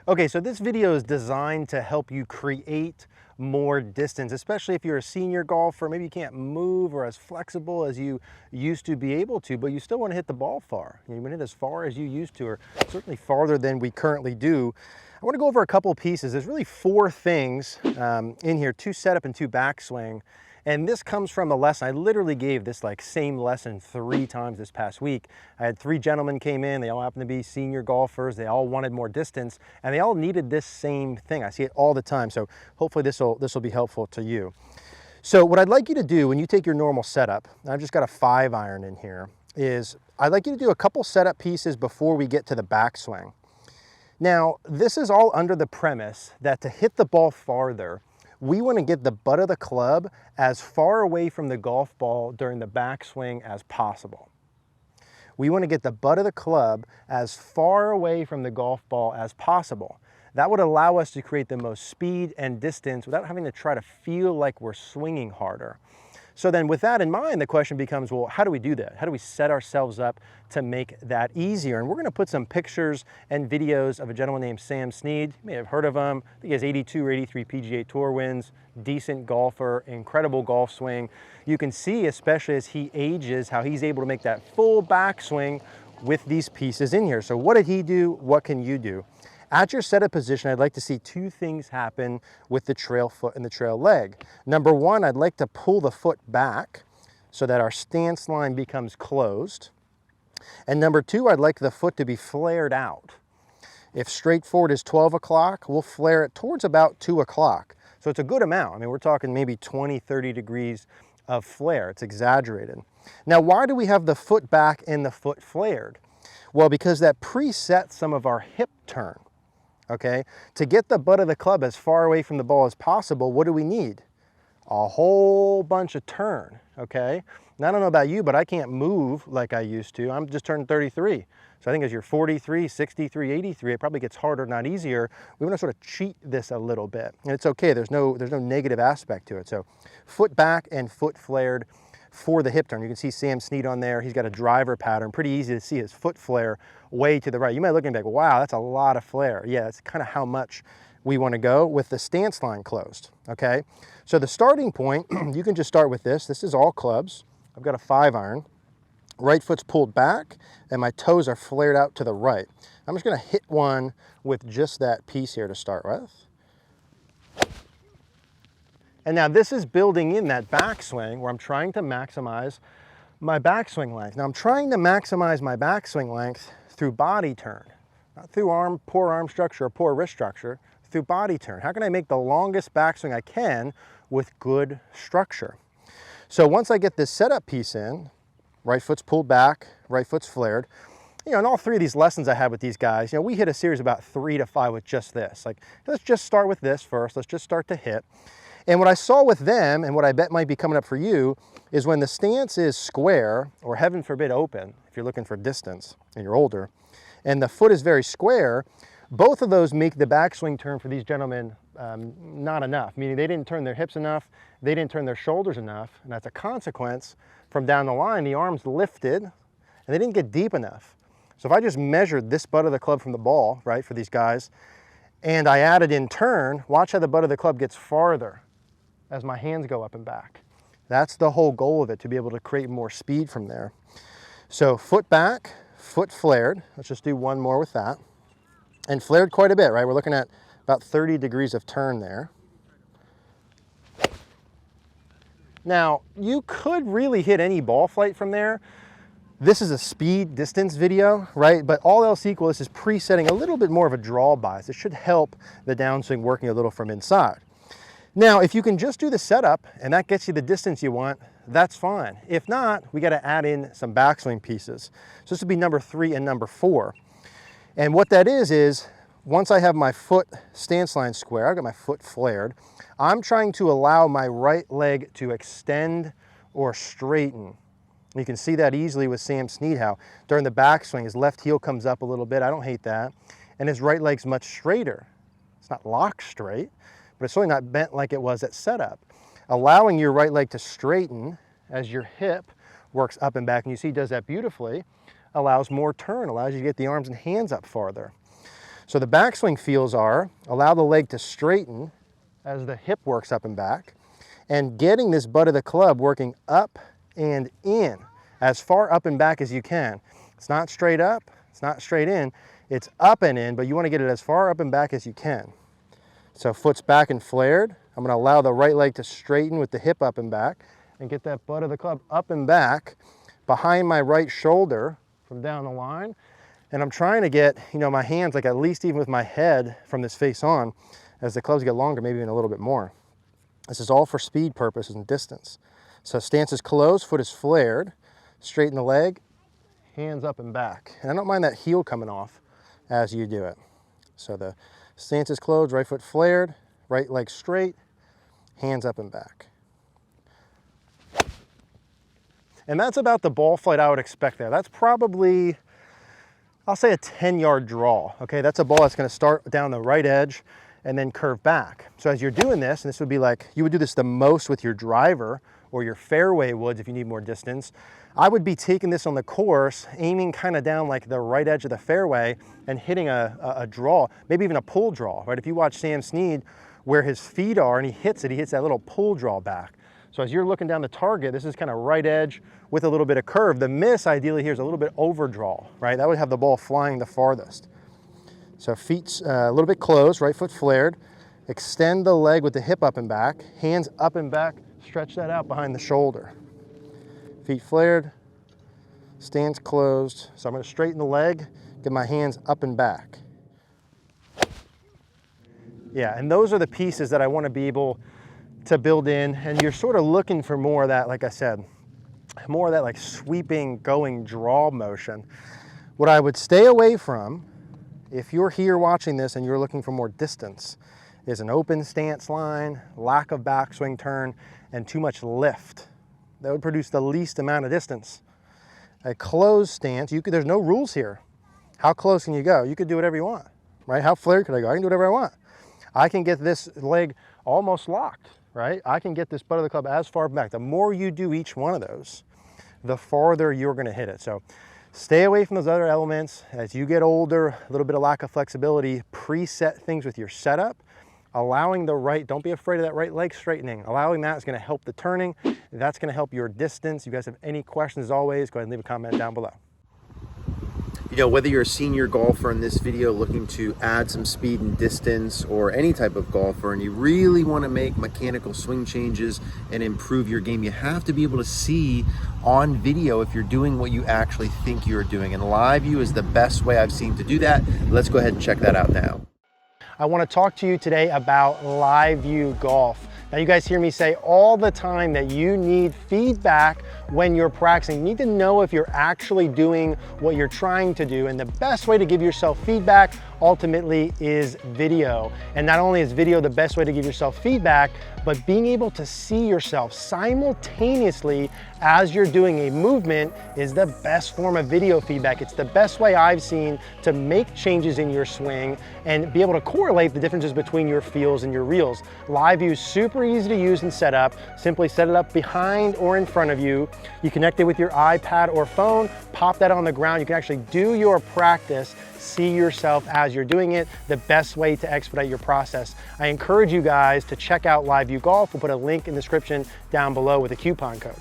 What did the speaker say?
Okay, so this video is designed to help you create more distance, especially if you're a senior golfer. Maybe you can't move or as flexible as you used to be able to, but you still want to hit the ball far. You want to hit as far as you used to, or certainly farther than we currently do. I want to go over a couple of pieces. There's really 4 things in here, 2 setup and 2 backswing. And this comes from a lesson. I literally gave this same lesson 3 times this past week. I had 3 gentlemen came in. They all happened to be senior golfers. They all wanted more distance, and they all needed this same thing. I see it all the time. So hopefully this will be helpful to you. So what I'd like you to do when you take your normal setup, and I've just got a 5-iron in here, is I'd like you to do a couple setup pieces before we get to the backswing. Now, this is all under the premise that to hit the ball farther, we want to get the butt of the club as far away from the golf ball during the backswing as possible. We want to get the butt of the club as far away from the golf ball as possible. That would allow us to create the most speed and distance without having to try to feel like we're swinging harder. So then with that in mind, the question becomes, well, how do we do that? How do we set ourselves up to make that easier? And we're going to put some pictures and videos of a gentleman named Sam Snead. You may have heard of him. I think he has 82 or 83 PGA Tour wins, decent golfer, incredible golf swing. You can see, especially as he ages, how he's able to make that full backswing with these pieces in here. So what did he do? What can you do? At your setup position, I'd like to see 2 things happen with the trail foot and the trail leg. Number 1, I'd like to pull the foot back so that our stance line becomes closed. And number 2, I'd like the foot to be flared out. If straight forward is 12 o'clock, we'll flare it towards about 2 o'clock. So it's a good amount. I mean, we're talking maybe 20, 30 degrees of flare. It's exaggerated. Now, why do we have the foot back and the foot flared? Well, because that presets some of our hip turn. Okay, to get the butt of the club as far away from the ball as possible, what do we need? A whole bunch of turn, okay? Now, I don't know about you, but I can't move like I used to. I'm just turned 33. So I think as you're 43, 63, 83, it probably gets harder, not easier. We want to sort of cheat this a little bit. And it's okay, there's no negative aspect to it. So foot back and foot flared for the hip turn. You can see Sam Snead on there. He's got a driver pattern. Pretty easy to see his foot flare way to the right. You might look and be like, wow, that's a lot of flare. Yeah, that's kind of how much we want to go with the stance line closed, okay? So the starting point, you can just start with this. This is all clubs. I've got a 5-iron. Right foot's pulled back, and my toes are flared out to the right. I'm just going to hit one with just that piece here to start with. And now this is building in that backswing where I'm trying to maximize my backswing length. Now I'm trying to maximize my backswing length through body turn, not through poor arm structure or poor wrist structure, through body turn. How can I make the longest backswing I can with good structure? So once I get this setup piece in, right foot's pulled back, right foot's flared. You know, in all 3 of these lessons I had with these guys, you know, we hit a series about 3 to 5 with just this. Like, let's just start with this first. Let's just start to hit. And what I saw with them, and what I bet might be coming up for you, is when the stance is square, or heaven forbid open, if you're looking for distance and you're older, and the foot is very square, both of those make the backswing turn for these gentlemen not enough, meaning they didn't turn their hips enough, they didn't turn their shoulders enough, and that's a consequence. From down the line, the arms lifted, and they didn't get deep enough. So if I just measured this butt of the club from the ball, right, for these guys, and I added in turn, watch how the butt of the club gets farther as my hands go up and back. That's the whole goal of it, to be able to create more speed from there. So foot back, foot flared. Let's just do one more with that. And flared quite a bit, right? We're looking at about 30 degrees of turn there. Now, you could really hit any ball flight from there. This is a speed distance video, right? But all else equal, this is presetting a little bit more of a draw bias. It should help the downswing working a little from inside. Now, if you can just do the setup and that gets you the distance you want, that's fine. If not, we got to add in some backswing pieces. So this would be number 3 and number 4. And what that is once I have my foot stance line square, I've got my foot flared, I'm trying to allow my right leg to extend or straighten. You can see that easily with Sam Snead, how during the backswing, his left heel comes up a little bit. I don't hate that. And his right leg's much straighter. It's not locked straight, but it's really not bent like it was at setup. Allowing your right leg to straighten as your hip works up and back, and you see he does that beautifully, allows more turn, allows you to get the arms and hands up farther. So the backswing feels are, allow the leg to straighten as the hip works up and back, and getting this butt of the club working up and in, as far up and back as you can. It's not straight up, it's not straight in, it's up and in, but you want to get it as far up and back as you can. So foot's back and flared. I'm going to allow the right leg to straighten with the hip up and back and get that butt of the club up and back behind my right shoulder from down the line. And I'm trying to get, my hands like at least even with my head from this face on, as the clubs get longer, maybe even a little bit more. This is all for speed purposes and distance. So stance is closed, foot is flared, straighten the leg, hands up and back. And I don't mind that heel coming off as you do it. So the stance is closed, right foot flared, right leg straight, hands up and back. And that's about the ball flight I would expect there. That's probably, I'll say a 10-yard draw, okay? That's a ball that's gonna start down the right edge and then curve back. So as you're doing this, and this would be like, you would do this the most with your driver or your fairway woods if you need more distance, I would be taking this on the course, aiming kind of down like the right edge of the fairway and hitting a draw, maybe even a pull draw, right? If you watch Sam Snead, where his feet are and he hits that little pull draw back. So as you're looking down the target, this is kind of right edge with a little bit of curve. The miss ideally here is a little bit overdraw, right? That would have the ball flying the farthest. So feet a little bit closed, right foot flared. Extend the leg with the hip up and back, hands up and back, stretch that out behind the shoulder. Feet flared, stance closed. So I'm going to straighten the leg, get my hands up and back. Yeah, and those are the pieces that I want to be able to build in, and you're sort of looking for more of that, like I said, more of that like sweeping, going draw motion. What I would stay away from, if you're here watching this and you're looking for more distance, is an open stance line, lack of backswing turn, and too much lift. That would produce the least amount of distance. A closed stance, there's no rules here. How close can you go? You could do whatever you want, right? How flared could I go? I can do whatever I want. I can get this leg almost locked, right? I can get this butt of the club as far back. The more you do each one of those, the farther you're gonna hit it. So stay away from those other elements. As you get older, a little bit of lack of flexibility, preset things with your setup, allowing the right, don't be afraid of that right leg straightening. Allowing that is gonna help the turning. That's gonna help your distance. If you guys have any questions, as always, go ahead and leave a comment down below. Whether you're a senior golfer in this video looking to add some speed and distance, or any type of golfer, and you really want to make mechanical swing changes and improve your game, you have to be able to see on video if you're doing what you actually think you're doing. And live view is the best way I've seen to do that. Let's go ahead and check that out now. I want to talk to you today about live view golf. Now you guys hear me say all the time that you need feedback when you're practicing. You need to know if you're actually doing what you're trying to do, and the best way to give yourself feedback ultimately is video. And not only is video the best way to give yourself feedback, but being able to see yourself simultaneously as you're doing a movement is the best form of video feedback. It's the best way I've seen to make changes in your swing and be able to correlate the differences between your feels and your reels. Live view is super easy to use and set up. Simply set it up behind or in front of you. You connect it with your iPad or phone, pop that on the ground. You can actually do your practice, see yourself as you're doing it, the best way to expedite your process. I encourage you guys to check out Live View Golf. We'll put a link in the description down below with a coupon code.